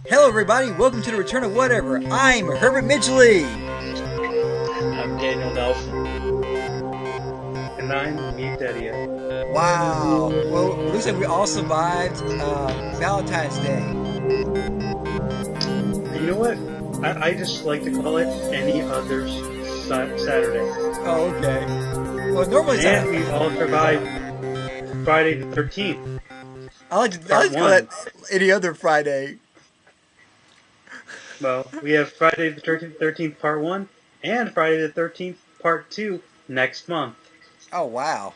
Hello, everybody. Welcome to the Return of Whatever. I'm Herbert Midgley. I'm Daniel Nelson. And I'm Neve Dedia. Wow. Well, it looks like we all survived Valentine's Day. You know what? I just like to call it any other Saturday. Oh, okay. Well, normally it's And we all survived Friday the 13th. I like to call that any other Friday. Well, we have Friday the 13th Part 1 and Friday the 13th Part 2 next month. Oh, wow.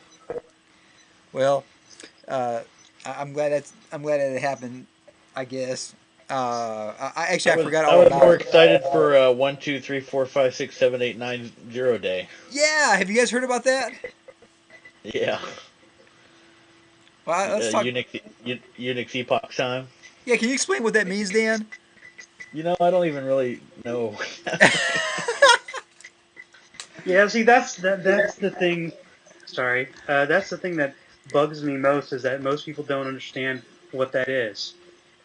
Well, I'm glad that it happened, I guess. I forgot all I was about more it. excited for 1, 2, 3, 4, 5, 6, 7, 8, 9, 0 day. Yeah, have you guys heard about that? Yeah. Well, let's talk. Unix epoch time. Yeah, can you explain what that means, Dan? I don't even really know. Yeah, see, that's the thing. Sorry, that's the thing that bugs me most is that most people don't understand what that is.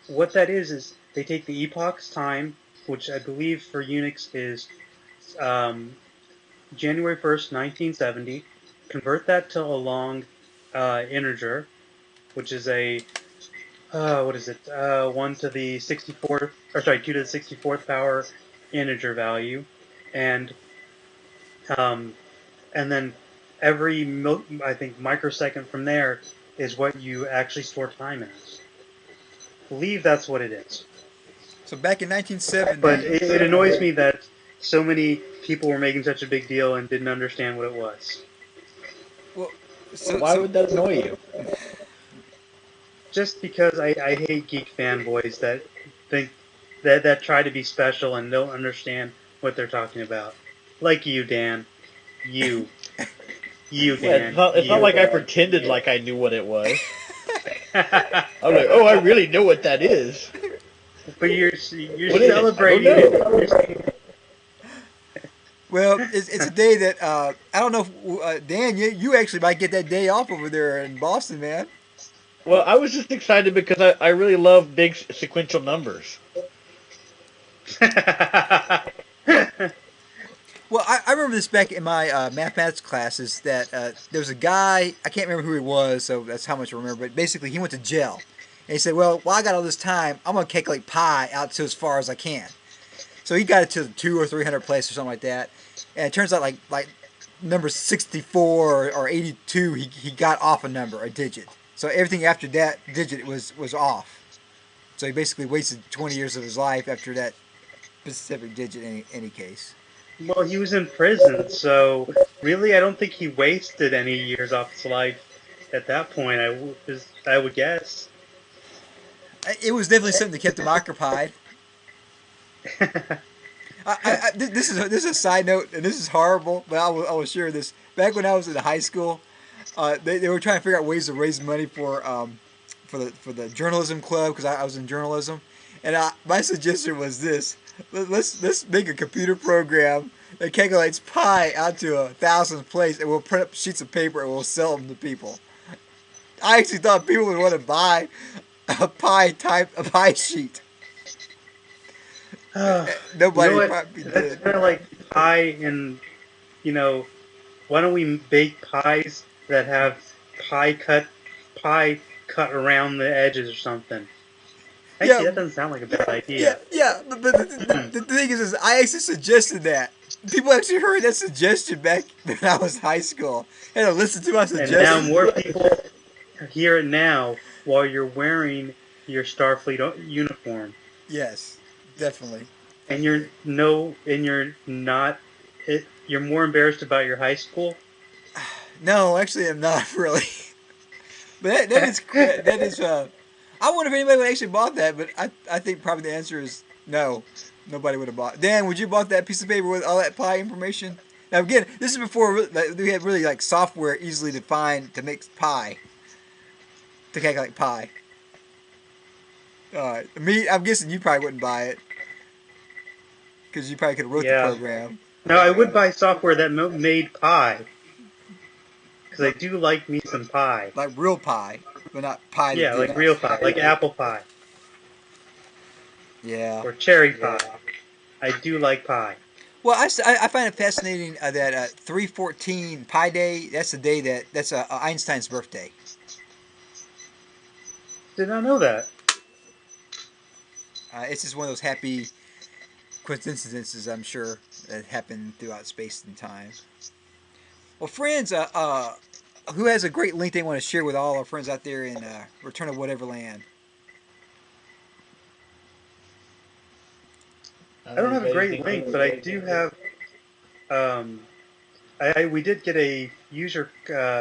What that is they take the epoch's time, which I believe for Unix is January 1st, 1970, convert that to a long integer, which is a what is it? 1 to the 64th, or sorry, 2 to the 64th power integer value, and um, and then every I think microsecond from there is what you actually store time as. I believe that's what it is. So back in 1970. But it annoys me that so many people were making such a big deal and didn't understand what it was. Well, Why would that annoy you? Just because I hate geek fanboys that think that try to be special and don't understand what they're talking about. Like you, Dan. You, Dan. Yeah, it's not like I pretended like I knew what it was. I was like, oh, I really know what that is. But you're celebrating it. Well, it's a day that I don't know if Dan, you actually might get that day off over there in Boston, man. Well, I was just excited because I really love big sequential numbers. Well, I remember this back in my mathematics classes that there was a guy, I can't remember who he was, so that's how much I remember, but basically he went to jail. And he said, well, while I got all this time, I'm going to calculate pi out to as far as I can. So he got it to the 200 or 300 place or something like that. And it turns out like number 64 or 82, he got off a number, a digit. So everything after that digit was off. So he basically wasted 20 years of his life after that specific digit in any case. Well, he was in prison, so really I don't think he wasted any years off his life at that point, I would guess. It was definitely something that kept him occupied. This is a side note, and this is horrible, but I will share this. Back when I was in high school, they were trying to figure out ways to raise money for the journalism club because I was in journalism, and my suggestion was this: let's make a computer program that calculates pi out to 1,000th place, and we'll print up sheets of paper and we'll sell them to people. I actually thought people would want to buy a pi sheet. Nobody probably did. That's kind of like pie and, why don't we bake pies that have pie cut around the edges or something? Actually, that doesn't sound like a bad idea. Yeah, but the thing is I actually suggested that. People actually heard that suggestion back when I was in high school. And to listen to my suggestion. And now more people hear it now while you're wearing your Starfleet uniform. Yes, definitely. And you're not. You're more embarrassed about your high school. No, actually, I'm not really. But that is. I wonder if anybody would actually bought that, but I think probably the answer is no. Nobody would have bought. Dan, would you bought that piece of paper with all that pi information? Now again, this is before we had really like software easily defined to make pi, to calculate pi. I'm guessing you probably wouldn't buy it because you probably could have wrote the program. No, I would buy software that made pi because I do like me some pie. Like real pie. but not pie. Yeah, like real pie, like apple pie Yeah. or cherry pie. I do like pie. Well, I find it fascinating that 314 Pi Day. That's the day that's Einstein's birthday. Did not know that. It's just one of those happy coincidences, I'm sure, that happen throughout space and time. Well, friends, who has a great link they want to share with all our friends out there in Return of Whatever Land? I don't have a great link, but I do have. Um, we did get a user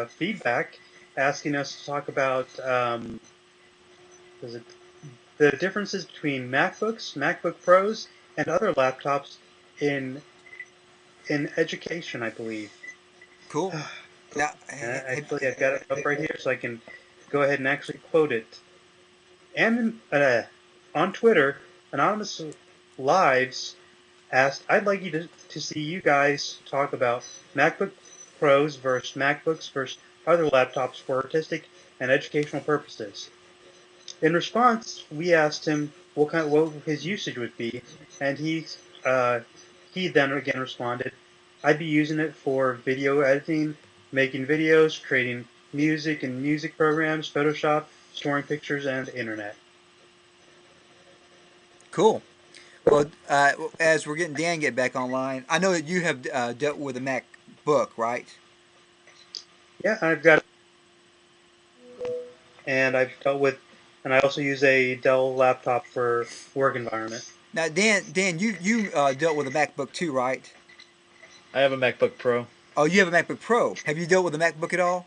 feedback asking us to talk about was it the differences between MacBooks, MacBook Pros, and other laptops in education, I believe. Cool. Now, Actually, I've got it up right here, so I can go ahead and actually quote it. And on Twitter, Anonymous Lives asked, "I'd like you to see you guys talk about MacBook Pros versus MacBooks versus other laptops for artistic and educational purposes." In response, we asked him what his usage would be, and he then again responded, "I'd be using it for video editing, making videos, creating music and music programs, Photoshop, storing pictures, and the internet." cool. Well, as we're getting Dan get back online, I know that you have dealt with a MacBook, right? Yeah, I've dealt with, and I also use a Dell laptop for work environment. Now, Dan, you dealt with a MacBook too, right? I have a MacBook Pro. Oh, you have a MacBook Pro. Have you dealt with a MacBook at all?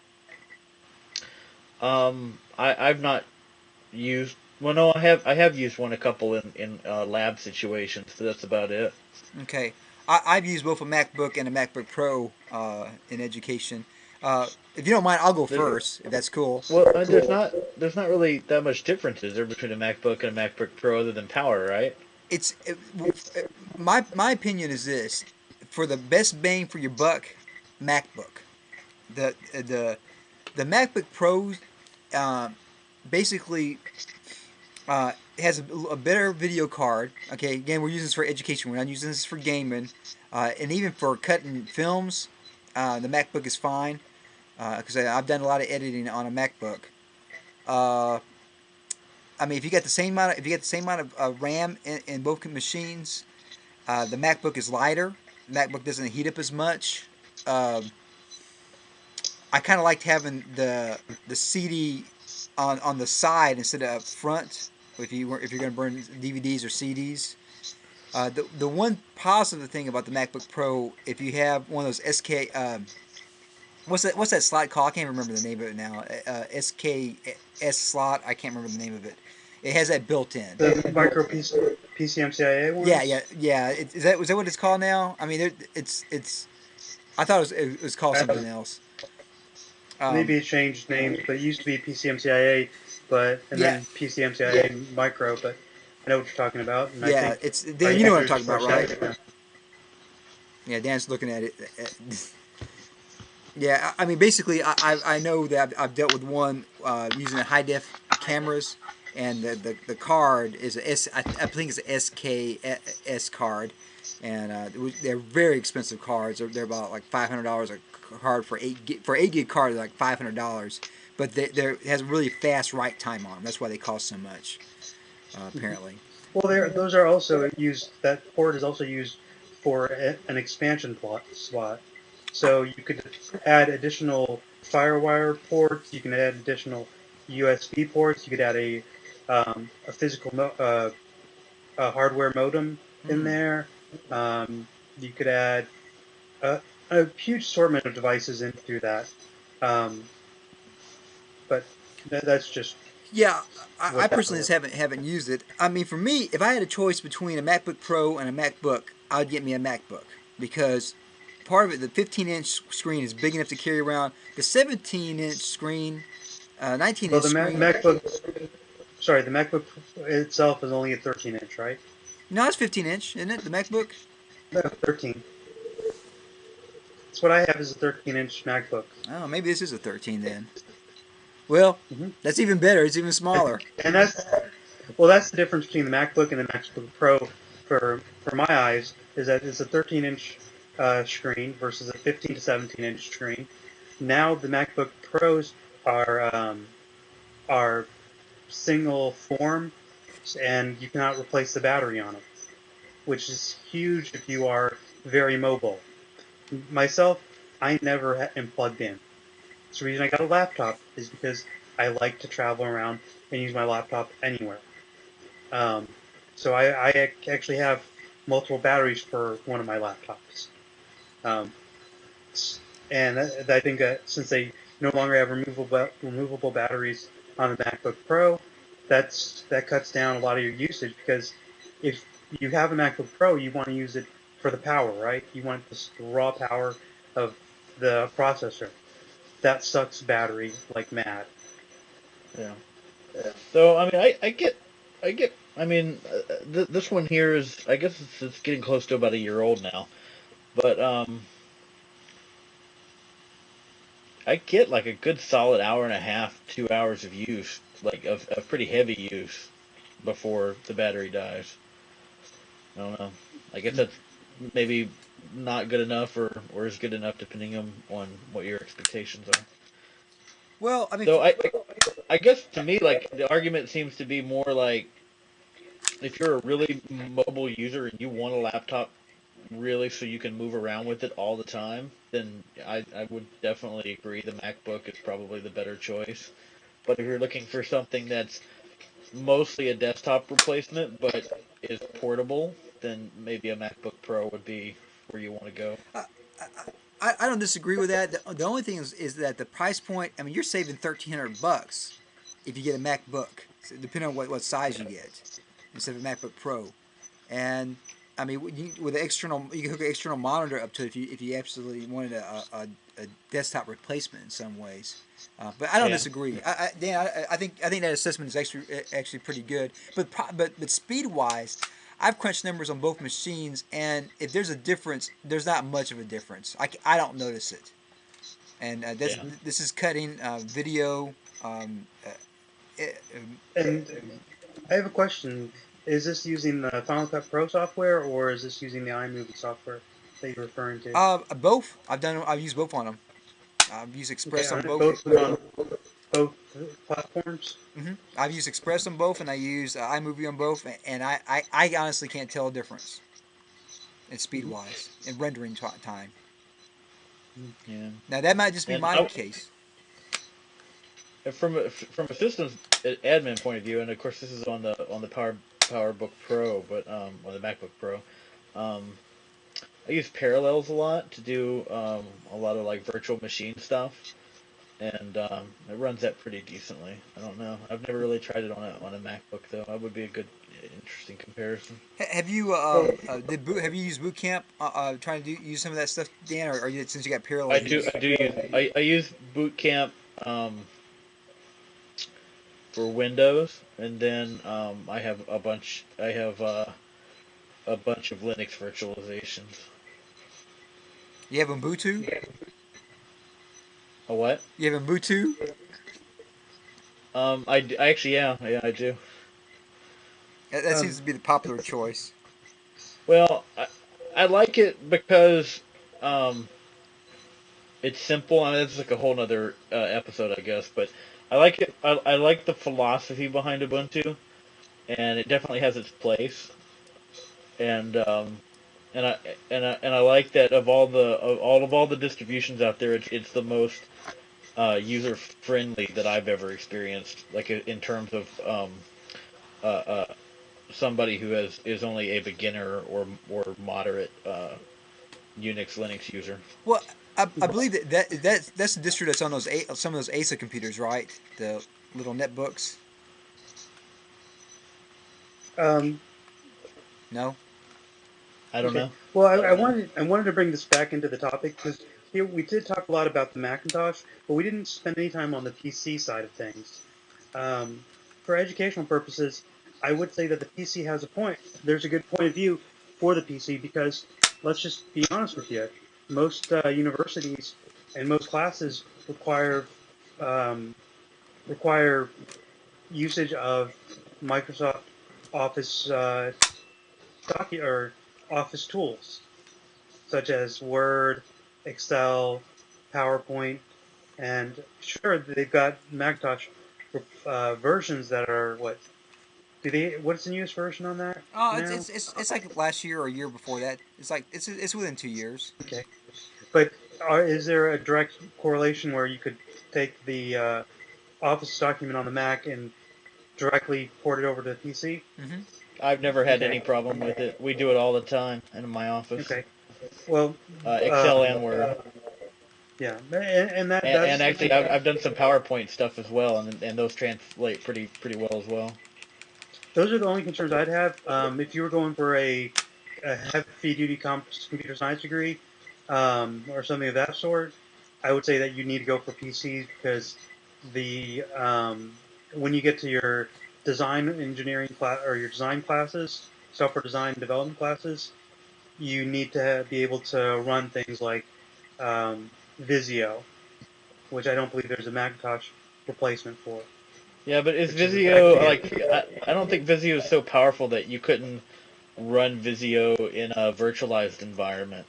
I've not used. Well, no, I have used one a couple in lab situations. But that's about it. Okay, I've used both a MacBook and a MacBook Pro in education. If you don't mind, I'll go first, if that's cool. Well, there's not really that much difference is there between a MacBook and a MacBook Pro other than power, right? My opinion is this: for the best bang for your buck, MacBook. The MacBook Pro uh, basically has a better video card. Okay, again, we're using this for education. We're not using this for gaming, and even for cutting films. The MacBook is fine because I've done a lot of editing on a MacBook. Uh, I mean, if you got the same amount of RAM in both machines, the MacBook is lighter. The MacBook doesn't heat up as much. Um I kind of liked having the CD on the side instead of up front. If you're going to burn DVDs or CDs. The one positive thing about the MacBook Pro, if you have one of those SK, what's that slot called? I can't remember the name of it now. SKS slot. I can't remember the name of it. It has that built in. The micro PCMCIA ones? Yeah. Is that what it's called now? I mean, it's. I thought it was called something else. Maybe it changed names, but it used to be PCMCIA, then PCMCIA Micro. But I know what you're talking about. And yeah, I think it's Dan. You know what I'm talking about, right? Yeah. Yeah, Dan's looking at it. Yeah, I mean, basically, I know that I've dealt with one using the high def cameras, and the card is I think it's a SKS card, and they're very expensive cards. They're about like $500 a card for 8 gig card. They're like $500, but it has a really fast write time on them. That's why they cost so much, apparently. Well, those are also used. That port is also used for an expansion slot. So you could add additional FireWire ports. You can add additional USB ports. You could add a physical a hardware modem in there. You could add a huge assortment of devices in through that. Um, but that's just Yeah, I what that personally is. just haven't used it. I mean, for me, if I had a choice between a MacBook Pro and a MacBook, I'd get me a MacBook because part of it, the 15-inch screen is big enough to carry around. The 17-inch screen, 19-inch Well, the screen. the MacBook itself is only a 13-inch, right? No, it's 15-inch, isn't it? The MacBook. No, 13. That's what I have is a 13-inch MacBook. Oh, maybe this is a 13 then. Well, Hmm. that's even better. It's even smaller. And that's the difference between the MacBook and the MacBook Pro for my eyes is that it's a 13-inch screen versus a 15 to 17-inch screen. Now the MacBook Pros are single form, and you cannot replace the battery on them, which is huge if you are very mobile. Myself, I never am plugged in. So the reason I got a laptop is because I like to travel around and use my laptop anywhere. Um, so I actually have multiple batteries for one of my laptops. Um, and I think that since they no longer have removable batteries on the MacBook Pro, that cuts down a lot of your usage because if you have a MacBook Pro, you want to use it for the power, right? You want the raw power of the processor. That sucks battery like mad. Yeah. So I mean, I get. I mean, this one here is. I guess it's getting close to about a year old now. But I get like a good solid hour and a half, 2 hours of use, like of pretty heavy use, before the battery dies. I don't know. I guess that's maybe not good enough, or is good enough depending on what your expectations are. Well, I mean, So I guess to me, like, the argument seems to be more like, if you're a really mobile user and you want a laptop really so you can move around with it all the time, then I would definitely agree the MacBook is probably the better choice. But if you're looking for something that's mostly a desktop replacement but is portable, then maybe a MacBook Pro would be where you want to go. I don't disagree with that. The only thing is that the price point. I mean, you're saving $1,300 if you get a MacBook, so depending on what size you get, instead of a MacBook Pro. And I mean, with an external, you can hook an external monitor up to it if you absolutely wanted a desktop replacement in some ways. But I don't Yeah. disagree. Dan, I think that assessment is actually pretty good. But speed wise, I've crunched numbers on both machines, and if there's a difference, there's not much of a difference. I don't notice it. And Yeah. this is cutting video. Um, uh, And I have a question. Is this using the Final Cut Pro software or is this using the iMovie software that you're referring to? both. I've used both on them. I've used Okay, Express on are both. both of them on both platforms? I've used Express on both, and I use iMovie on both, and I honestly can't tell a difference in speed Mhm. wise and rendering time. Yeah. Now that might just be And my case. from a systems admin point of view, and of course this is on the PowerBook Pro, but on the MacBook Pro, um, I use Parallels a lot to do a lot of like virtual machine stuff, and it runs that pretty decently. I don't know. I've never really tried it on a MacBook though. That would be a good, interesting comparison. Have you Well, have you used Boot Camp trying to use some of that stuff, Dan, or since you got I Parallels, you do just I do use I use Boot Camp um, for Windows, and then I have a bunch of Linux virtualizations. you have Ubuntu? A what? You have Ubuntu? I actually, yeah, I do. That seems um, to be the popular choice. Well, I like it because um, it's simple. I mean, it's like a whole nother episode, I guess. But I like it. I like the philosophy behind Ubuntu, and it definitely has its place. And and I like that of all the distributions out there, it's the most user friendly that I've ever experienced. Like in terms of uh, uh, somebody who is only a beginner or moderate Unix Linux user. Well, I believe that's the distro that's on some of those ASA computers, right? The little netbooks. um, No. I don't okay. know. Well, I wanted to bring this back into the topic because here we did talk a lot about the Macintosh, but we didn't spend any time on the PC side of things. Um, for educational purposes, I would say that the PC has a point. There's a good point of view for the PC because let's just be honest with you. Most universities and most classes require um, require usage of Microsoft Office or Office tools, such as Word, Excel, PowerPoint, and sure they've got Macintosh versions that are what do they? What's the newest version on that Oh, it's now? it's it's, it's like last year or a year before that. It's like it's within 2 years. Okay, but is there a direct correlation where you could take the Office document on the Mac and directly port it over to the PC? Hmm. I've never had Okay, any problem with it. We do it all the time in my office. okay. Well, Excel and Word. yeah, and And actually, I've done some PowerPoint stuff as well, and those translate pretty well as well. those are the only concerns I'd have. If you were going for a heavy duty computer science degree or something of that sort, I would say that you need to go for PCs because the when you get to your design engineering class or your design classes, software design development classes, you need to be able to run things like Visio, which I don't believe there's a Macintosh replacement for, Yeah, but is which is Visio actually like? I don't think Visio is so powerful that you couldn't run Visio in a virtualized environment.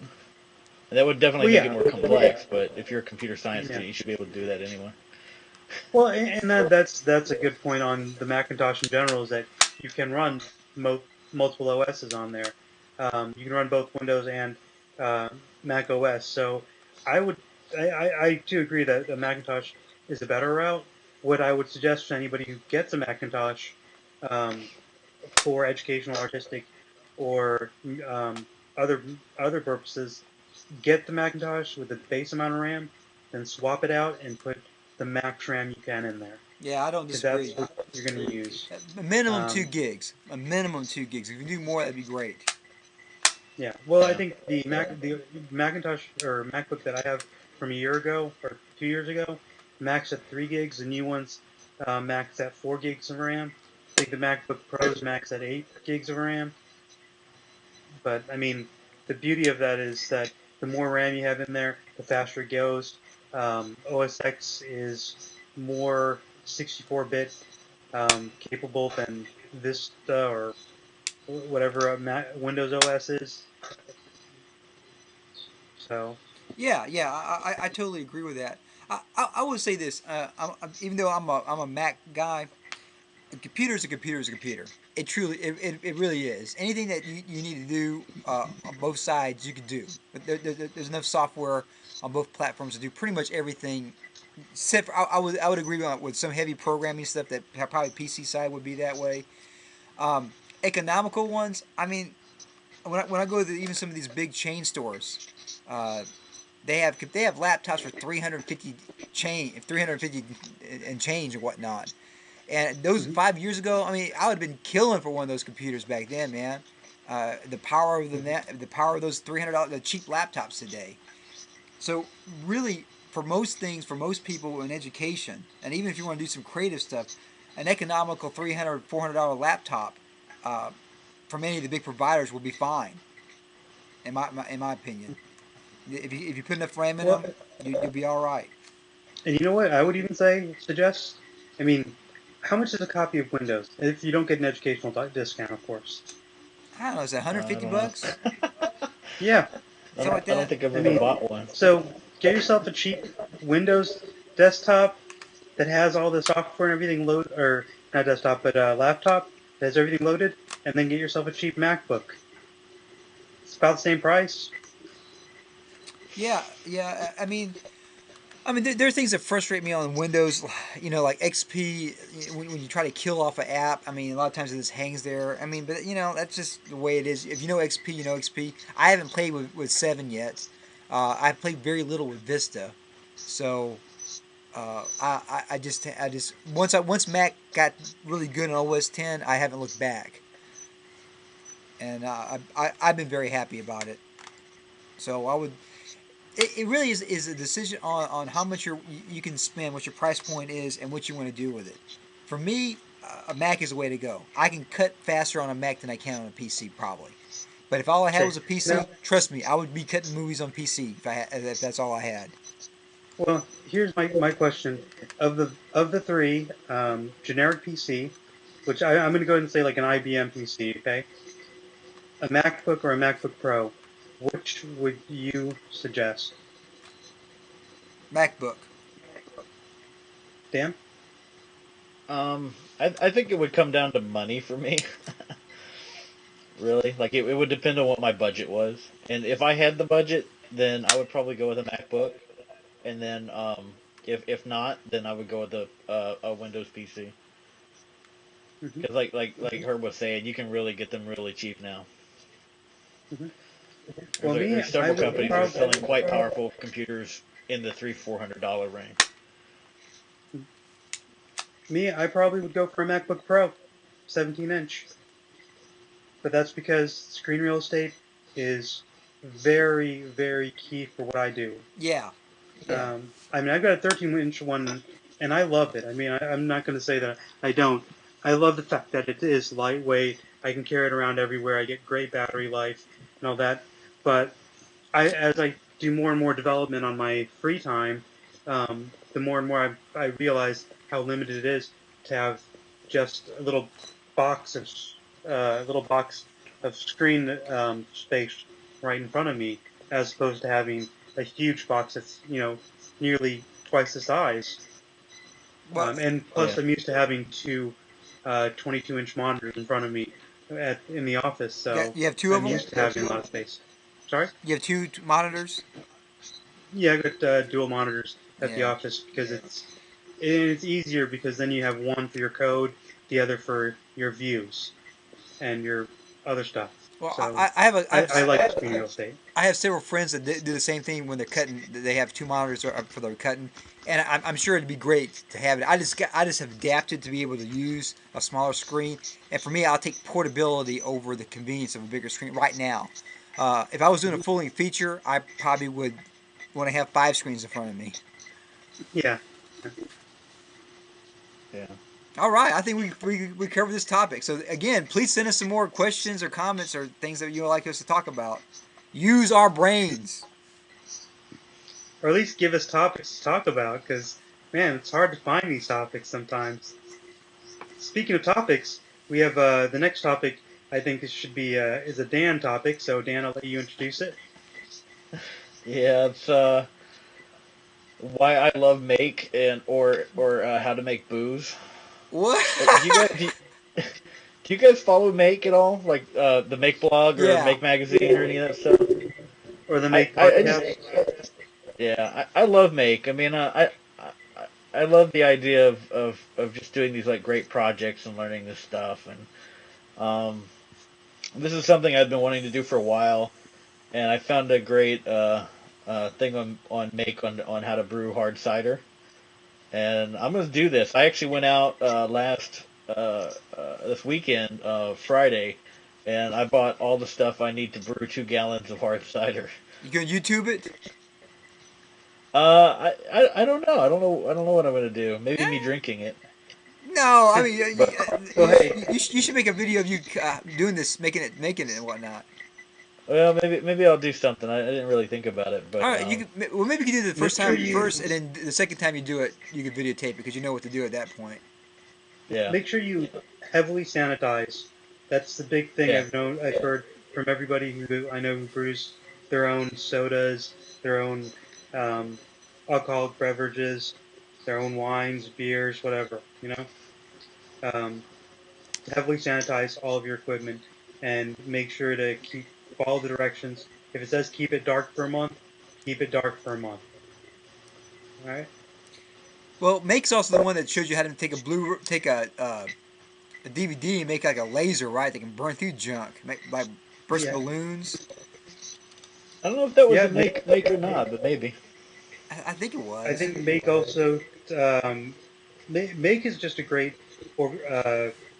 And that would definitely well, make it yeah, more complex. But if you're a computer science yeah. student, you should be able to do that anyway. Well, and that's a good point on the Macintosh in general is that you can run multiple OSs on there. You can run both Windows and uh, Mac OS. So I would I do agree that the Macintosh is a better route. What I would suggest to anybody who gets a Macintosh um, for educational, artistic, or other other purposes, get the Macintosh with the base amount of RAM, then swap it out and put the max RAM you can in there Yeah, I don't because that's disagree. what you're going to use. A minimum two Um, gigs. A minimum 2 gigs. If you do more, that'd be great. yeah, well, I Yeah. think the Macintosh or MacBook that I have from a year ago or 2 years ago maxed at 3 gigs. The new ones maxed at 4 gigs of RAM. I think the MacBook Pros max at 8 gigs of RAM. But I mean, the beauty of that is that the more RAM you have in there, the faster it goes. OS X is more 64-bit capable than Vista or whatever Windows OS is. So, Yeah, yeah, I totally agree with that. I would say this. Even though I'm a Mac guy, a computer's a computer's a computer. It truly, it really is. Anything that you need to do on both sides, you can do. But there's enough software on both platforms to do pretty much everything. Except for, I would agree with some heavy programming stuff that probably PC side would be that way. Um, Economical ones. I mean, when I go to even some of these big chain stores, uh, they have laptops for 350 and change and whatnot. And those mhm, 5 years ago, I mean, I would have been killing for one of those computers back then, man. The power of mhm. the power of those $300 the cheap laptops today. So really, for most things, for most people in education, and even if you want to do some creative stuff, an economical $300 $400 laptop uh, from any of the big providers will be fine, in my opinion. If you put enough RAM in Well, them, you'll be all right. and you know what? I would even suggest. I mean, how much is a copy of Windows? If you don't get an educational discount, of course. I don't know, is that 150 I don't know. bucks? Yeah, Something like I don't that? think I've I ever mean, bought one. so get yourself a cheap Windows desktop that has all the software and everything loaded, or not desktop, but laptop that has everything loaded, and then get yourself a cheap MacBook. It's about the same price. Yeah, yeah. I mean, there are things that frustrate me on Windows, like XP. When you try to kill off an app, I mean, a lot of times it just hangs there. I mean, but that's just the way it is. If you know XP, you know XP. I haven't played with 7 yet. I've played very little with Vista, so I just once Mac got really good on OS 10, I haven't looked back, and I've been very happy about it. So I would it really is a decision on how much you can spend, what your price point is, and what you want to do with it. For me, a Mac is the way to go. I can cut faster on a Mac than I can on a PC probably. But if all I had Okay. was a PC, Now, trust me, I would be cutting movies on PC if that's all I had. Well, here's my question. Of the three, generic PC, which I'm going to go ahead and say like an IBM PC, okay? A MacBook or a MacBook Pro, which would you suggest? MacBook. Dan? I think it would come down to money for me. Really, like it would depend on what my budget was, and if I had the budget, then I would probably go with a MacBook, and then if not, then I would go with a Windows PC. Hmm. Because like Herb was saying, you can really get them really cheap now. Hmm. There's Well, me, there's I several would companies that are selling probably. quite powerful computers in the $300-400 range. Me, I probably would go for a MacBook Pro, 17-inch. But that's because screen real estate is very, very key for what I do. Yeah. Yeah. I mean, I've got a 13-inch one, and I love it. I mean, I'm not going to say that I don't. I love the fact that it is lightweight. I can carry it around everywhere. I get great battery life and all that. But as I do more and more development on my free time, the more and more I realize how limited it is to have just box of a little box of screen space right in front of me, as opposed to having a huge box that's nearly twice the size. Well, And plus, Yeah. I'm used to having two 22-inch monitors in front of me in the office, so you have two of I'm them. used to having a lot of space. Sorry? You have two monitors. Yeah, I got dual monitors at the Yeah. office because it's easier because then you have one for your code, the other for your views and your other stuff. Well, So I have a I like screen real estate. I have several friends that do the same thing when they're cutting. They have two monitors for their cutting, and I'm sure it'd be great to have it. I just have adapted to be able to use a smaller screen, and for me, I'll take portability over the convenience of a bigger screen right now. If I was doing a Mhm. full length feature, I probably would want to have five screens in front of me. Yeah. Yeah. All right, I think we covered this topic. So again, please send us some more questions or comments or things that you would like us to talk about. Use our brains. Or at least give us topics to talk about because, man, it's hard to find these topics sometimes. Speaking of topics, we have the next topic. I think it should be is a Dan topic. So Dan, I'll let you introduce it. Yeah, it's why I love make and or how to make booze. What? Do you guys do you guys follow Make at all? Like the Make blog or Yeah. Make magazine or any of that stuff? Or the I Make I, I just podcast. I love Make. I mean I love the idea of just doing these like great projects and learning this stuff and this is something I've been wanting to do for a while and I found a great thing on Make on how to brew hard cider. And I'm gonna do this. I actually went out last this weekend, Friday, and I bought all the stuff I need to brew 2 gallons of hard cider. You gonna YouTube it? I don't know. I don't know what I'm gonna do. Maybe me Eh, drinking it, no, I mean but Well, hey, you should make a video of you doing this, making it and whatnot. well maybe I'll do something. I didn't really think about it, All but right, well maybe you can do it the make first sure time you first, and then the second time you do it, you can videotape it because you know what to do at that point. yeah, make sure you heavily sanitize. That's the big thing yeah. I've heard from everybody who I know who brews their own sodas, their own um, alcoholic beverages, their own wines, beers, whatever. Um, heavily sanitize all of your equipment and make sure to follow the directions. If it says keep it dark for a month, keep it dark for a month. All right. Well, Make's also the one that shows you how to take a DVD and make like a laser, right? They can burn through junk, like burst Yeah. balloons. I don't know if that was Yeah. a make or not, but maybe. I think it I was. think Make also Make is just a great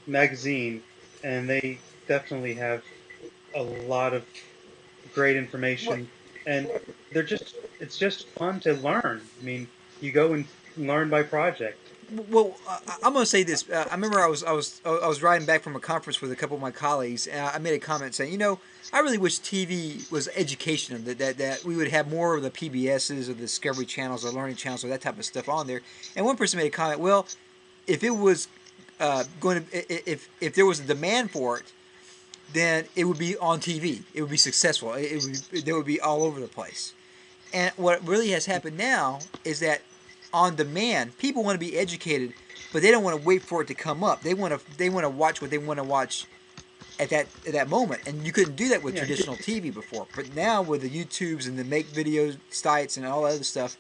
magazine, and they definitely have a lot of great What? information, and it's just fun to learn. I mean, you go and learn by project. Well, I'm going to say this. I remember I was riding back from a conference with a couple of my colleagues, and I made a comment saying, I really wish TV was educational. That we would have more of the PBSs or the Discovery channels or Learning channels or that type of stuff on there. And one person made a comment. Well, if it was going to, if there was a demand for it, then it would be on TV. It would be successful. They would be all over the place. And what really has happened now is that on demand, people want to be educated, but they don't want to wait for it to come up. They want to watch what they want to watch at that moment. And you couldn't do that with Yeah. traditional TV before. But now with the YouTubes and the make video sites and all that other stuff,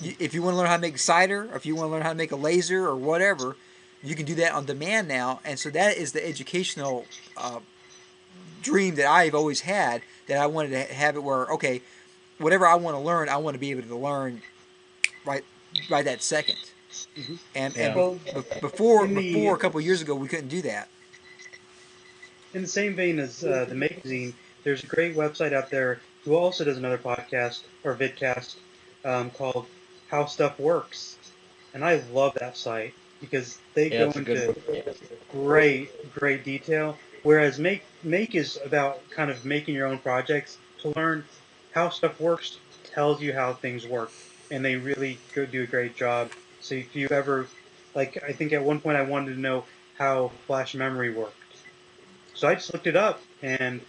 if you want to learn how to make cider, or if you want to learn how to make a laser or whatever, you can do that on demand now. And so that is the educational dream that I've always had. That I wanted to have it where, okay, whatever I want to learn, I want to be able to learn right right that second. Hmm. And Yeah. Well, before a couple of years ago, we couldn't do that. in the same vein as the magazine, there's a great website out there who also does another podcast or vidcast called How Stuff Works, and I love that site because they Yeah, go it's a into good one. great detail. Whereas make is about kind of making your own projects. To learn how stuff works tells you how things work, and they really do a great job. So if you ever, like, I think at one point I wanted to know how flash memory worked, so I just looked it up and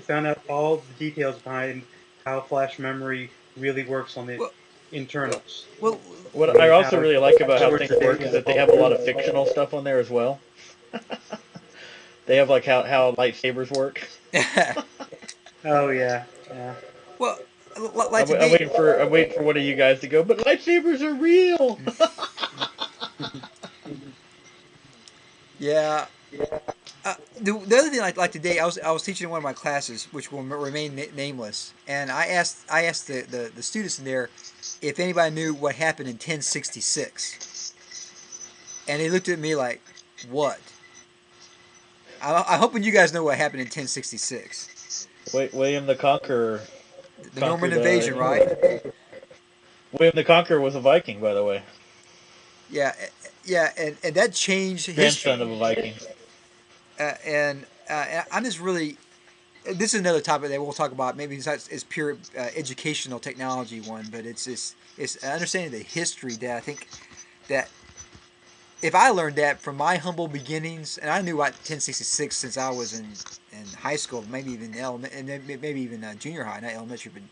found out all the details behind how flash memory really works on the Well, internals well, What I and also how it really like about how stores things the work is data. that they have a lot of fictional stuff on there as well. They have like how lightsabers work. Oh yeah, yeah. well, like today, I'm waiting for one of you guys to go. But lightsabers are real. yeah. The other thing like today, I was teaching in one of my classes, which will remain nameless, and I asked the students in there if anybody knew what happened in 1066, and they looked at me like, "What?" I'm hoping you guys know what happened in 1066. Wait, William the Conqueror The Norman conquered invasion, right? England. William the Conqueror was a Viking, by the way, Yeah, yeah, and that changed grandson history. of a Viking. And I'm just really. This is another topic that we'll talk about. Maybe it's pure educational technology one, but it's understanding the history that I think that if I learned that from my humble beginnings, and I knew about 1066 since I was in high school, maybe even maybe even junior high, not elementary, but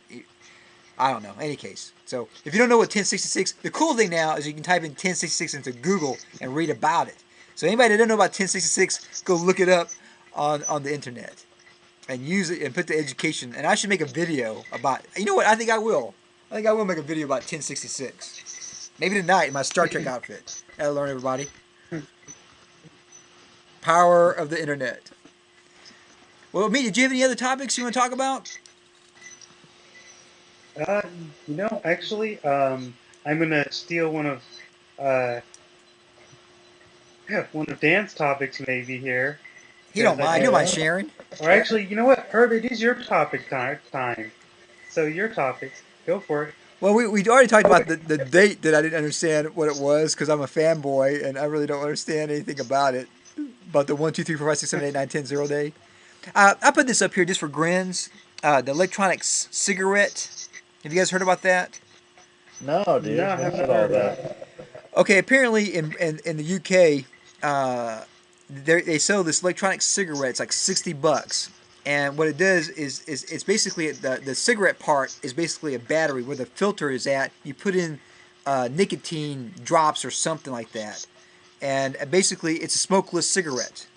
I don't know. Any case, so if you don't know what 1066, the cool thing now is you can type in 1066 into Google and read about it. So anybody that doesn't know about 1066, go look it up on the internet and use it and put the education. And I should make a video about. You know what? I think I will. I think I will make a video about 1066. Maybe tonight in my Star Trek outfit. That'll learn everybody. Power of the internet. Well, me, did you have any other topics you want to talk about? Uh, actually, I'm gonna steal uh, one of Dan's topics maybe here, You don't because I mind. You think, don't mind Yeah. sharing. or actually, you know what, Herb, it is your topic time. So your topic, go for it. Well, we already talked about the date that I didn't understand what it was because I'm a fanboy and I really don't understand anything about it. About the 1, 2, 3, 4, 5, 6, 7, 8, 9, 10, 0 day. I put this up here just for grins. The electronic cigarette. Have you guys heard about that? No, No, dude. I What's haven't it all heard of about? that. Okay, apparently in the UK, they sell this electronic cigarette. It's like $60, and what it does is it's basically the cigarette part is basically a battery where the filter is at. You put in nicotine drops or something like that, and basically it's a smokeless cigarette.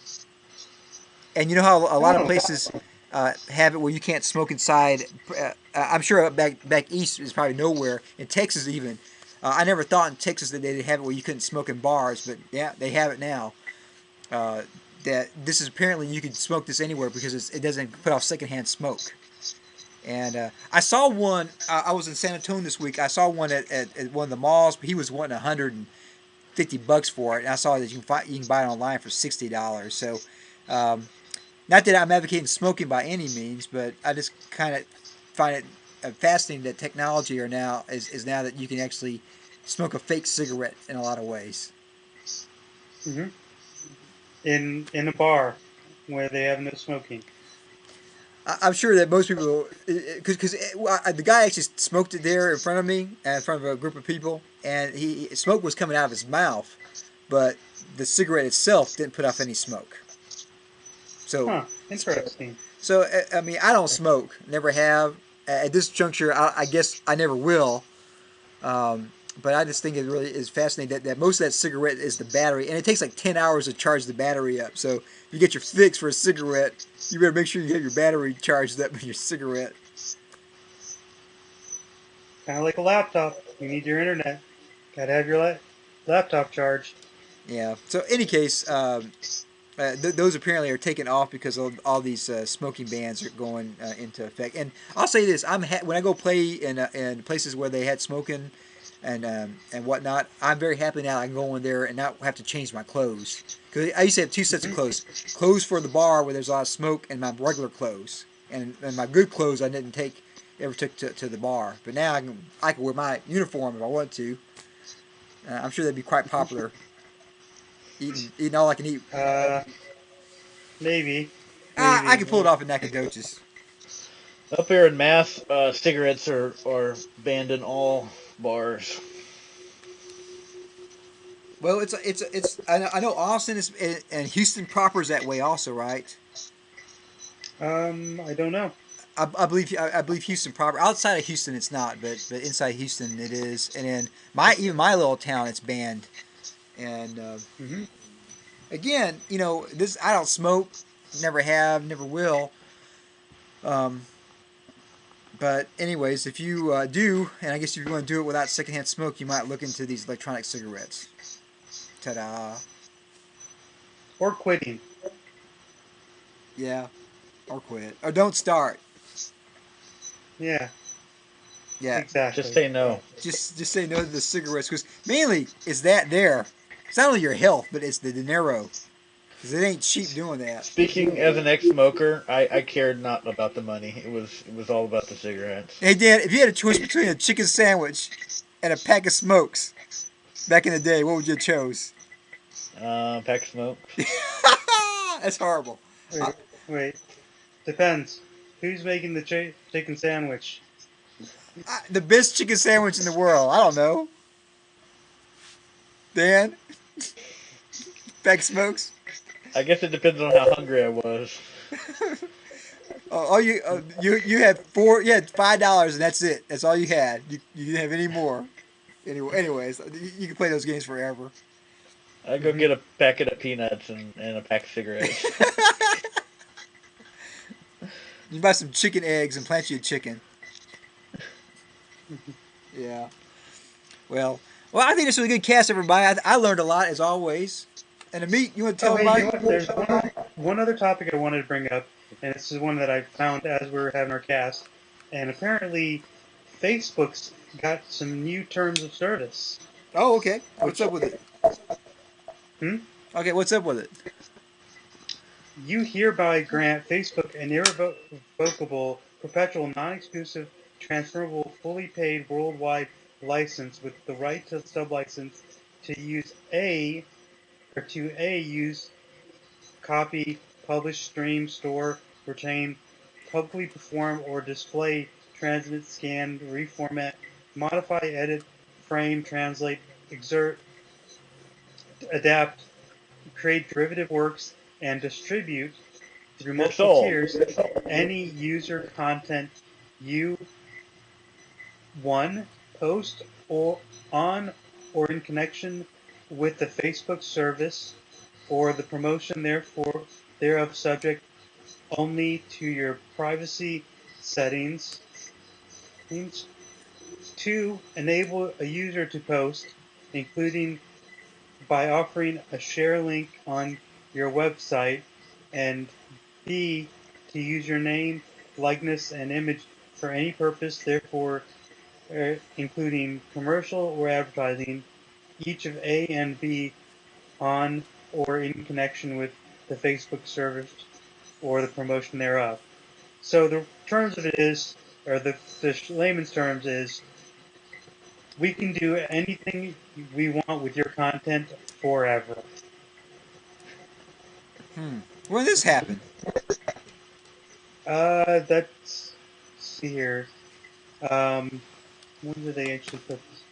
And you know how a lot of Oh, places have it where you can't smoke inside. I'm sure back east is probably nowhere. In Texas even, I never thought in Texas that they'd have it where you couldn't smoke in bars, but yeah, they have it now. Uh, that this is apparently you can smoke this anywhere because it doesn't put off secondhand smoke. And I saw one. I was in San Antonio this week. I saw one at one of the malls, but he was wanting $150 for it. And I saw that you can buy it online for $60. So um, not that I'm advocating smoking by any means, but I just kind of find it fascinating that technology is now that you can actually smoke a fake cigarette in a lot of ways. Hmm. In a bar where they have no smoking. I'm sure that most people, because the guy actually smoked it there in front of me, in front of a group of people, and smoke was coming out of his mouth, but the cigarette itself didn't put off any smoke. So, Huh. Interesting. I mean, I don't smoke, never have. At this juncture, I guess I never will. Um, but I just think it really is fascinating that most of that cigarette is the battery, and it takes like 10 hours to charge the battery up. So if you get your fix for a cigarette, you better make sure you have your battery charged up with your cigarette. Kind of like a laptop. You need your internet. Gotta have your laptop charged. Yeah. So any case, those apparently are taken off because all these smoking bans are going into effect. And I'll say this: when I go play in places where they had smoking and whatnot, I'm very happy now. I can go in there and not have to change my clothes because I used to have two sets of Hmm. clothes for the bar where there's a lot of smoke, and my regular clothes, and my good clothes I didn't ever took to the bar. But now I can wear my uniform if I want to. I'm sure that'd be quite popular. Eating all I can eat. Uh, maybe. I Maybe. can pull it off in Nacogdoches. Up here in Mass, cigarettes are banned in all bars. Well, it's. I know Austin is and Houston proper is that way also, right? I don't know. I believe Houston proper. Outside of Houston, it's not, but inside Houston, it is. And then even my little town, it's banned. And Hmm. again, this I don't smoke, never have, never will. Um, but anyways, if you do, and I guess if you want to do it without secondhand smoke, you might look into these electronic cigarettes. Ta-da! Or quitting. Yeah, or quit, or don't start. Yeah, Yeah, Just exactly. say no. just say no to the cigarettes because mainly it's that there. It's not only your health, but it's the dinero because it ain't cheap doing that. Speaking as an ex-smoker, I cared not about the money. It was all about the cigarettes. Hey Dan, if you had a choice between a chicken sandwich and a pack of smokes back in the day, what would you choose? Pack of smokes. That's horrible. Uh, Wait, wait. Depends. Who's making the chicken sandwich? the best chicken sandwich in the world. I don't know. Dan, pack of smokes. I guess it depends on how hungry I was. All you had four. You had $5 and that's it. That's all you had. You didn't have any more. Anyways, you can play those games forever. I go Hmm. get a packet of peanuts and a pack of cigarettes. You buy some chicken eggs and plant you a chicken. Yeah. Well, I think this was a good cast, everybody. I learned a lot as always. And Amit, you want to tell Oh, hey, you know everybody? what? There's one other topic I wanted to bring up, and this is one that I found as we were having our cast. And apparently, Facebook's got some new terms of service, Oh, okay. What's which up with it? hmm, Okay, what's up with it? you hereby grant Facebook an irrevocable, perpetual, non-exclusive, transferable, fully paid worldwide license with the right to sublicense to use use, copy, publish, stream, store, retain, publicly perform or display, transmit, scan, reformat, modify, edit, frame, translate, exert, adapt, create derivative works, and distribute through You're multiple sold. tiers any user content you one post or on or in connection with the Facebook service or the promotion therefore thereof subject only to your privacy settings. Means two, enable a user to post, including by offering a share link on your website, and B, to use your name, likeness, and image for any purpose, therefore, including commercial or advertising, each of A and B on or in connection with the Facebook service or the promotion thereof. So the terms of it is, or the layman's terms is, we can do anything we want with your content forever. When did this happen? Let's see here. Um, when did they actually put this?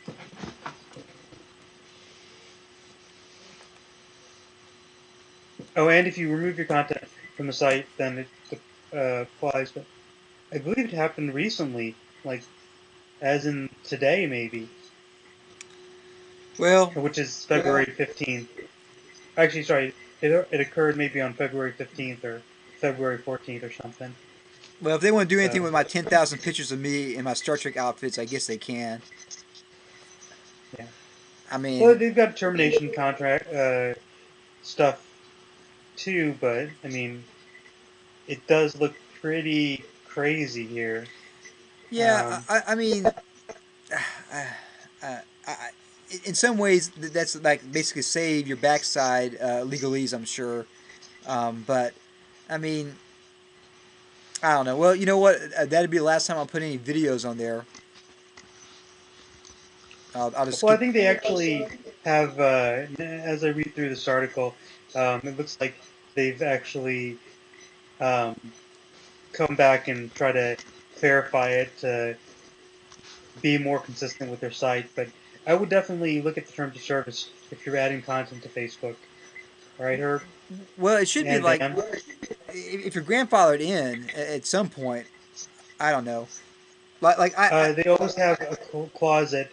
Oh, and if you remove your content from the site, then it applies. But I believe it happened recently, like as in today, maybe, Well, which is February 15th. Actually, sorry, it occurred maybe on February 15th or February 14th or something. well, if they want to do anything So, with my 10,000 pictures of me in my Star Trek outfits, I guess they can. yeah. I Well, mean, they've got termination contract stuff too, but I mean, it does look pretty crazy here. yeah, Um, I mean, I, in some ways, that's like basically save your backside legalese, I'm sure. But I mean, I don't know. Well, you know what? That'd be the last time I'll put any videos on there. I'll just well, I keep. think they actually have, as I read through this article, it looks like they've actually um, come back and try to clarify it to be more consistent with their site. But I would definitely look at the terms of service if you're adding content to Facebook. All right, Herb Well, it should be and like Dan. if you're grandfathered in at some point. I don't know. I They always have a clause that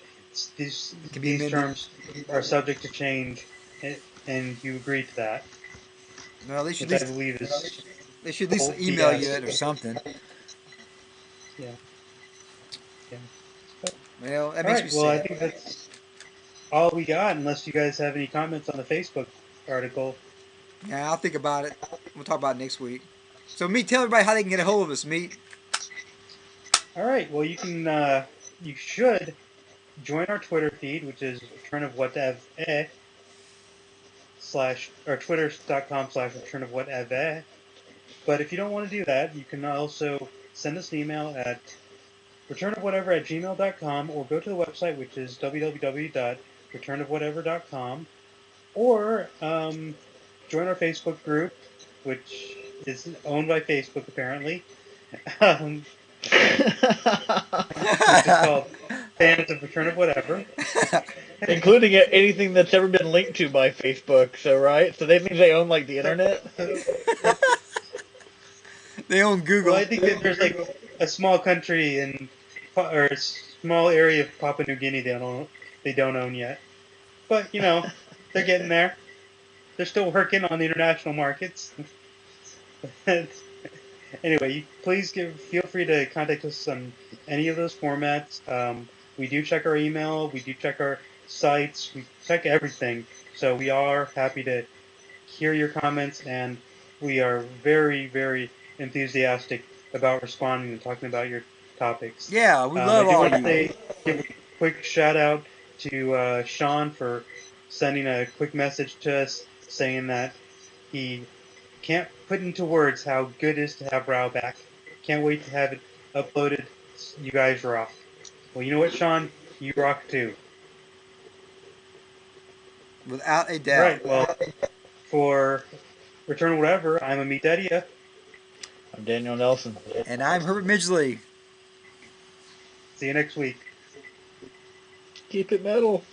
these it can be these amended. terms are subject to change, and you agree to that, Well, which I believe is they should at least total email you it or BS. something. Yeah, yeah. But, Well, that all makes me right. Well, I sad. think that's all we got. Unless you guys have any comments on the Facebook article. Yeah, I'll think about it. We'll talk about it next week. So, Meat, tell everybody how they can get a hold of us, Meat. All right. Well, you can. You should join our Twitter feed, which is return of whatever slash or twitter.com/return of whatever. But if you don't want to do that, you can also send us an email at returnofwhatever@gmail.com or go to the website, which is www.returnofwhatever.com, or join our Facebook group, which is owned by Facebook apparently, um, which is called Fans of Return of Whatever. Including anything that's ever been linked to by Facebook. So right, so that means they own like the internet. They own Well, Google. I think that there's like a small country in or a small area of Papua New Guinea they don't own yet, but they're getting there. They're still working on the international markets. Anyway, please feel free to contact us on any of those formats. We do check our email, we do check our sites, we check everything. So we are happy to hear your comments, and we are very, very enthusiastic about responding and talking about your topics. Yeah, we I love do all want to you. give a quick shout out to Sean for sending a quick message to us saying that he can't put into words how good it is to have Brow back. Can't wait to have it uploaded. You guys rock. Well, you know what, Sean? You rock too. Without a All doubt. right. Well, for Return Whatever, I'm Amit Dedia. I'm Daniel Nelson. And I'm Herbert Midgley. See you next week. Keep it metal.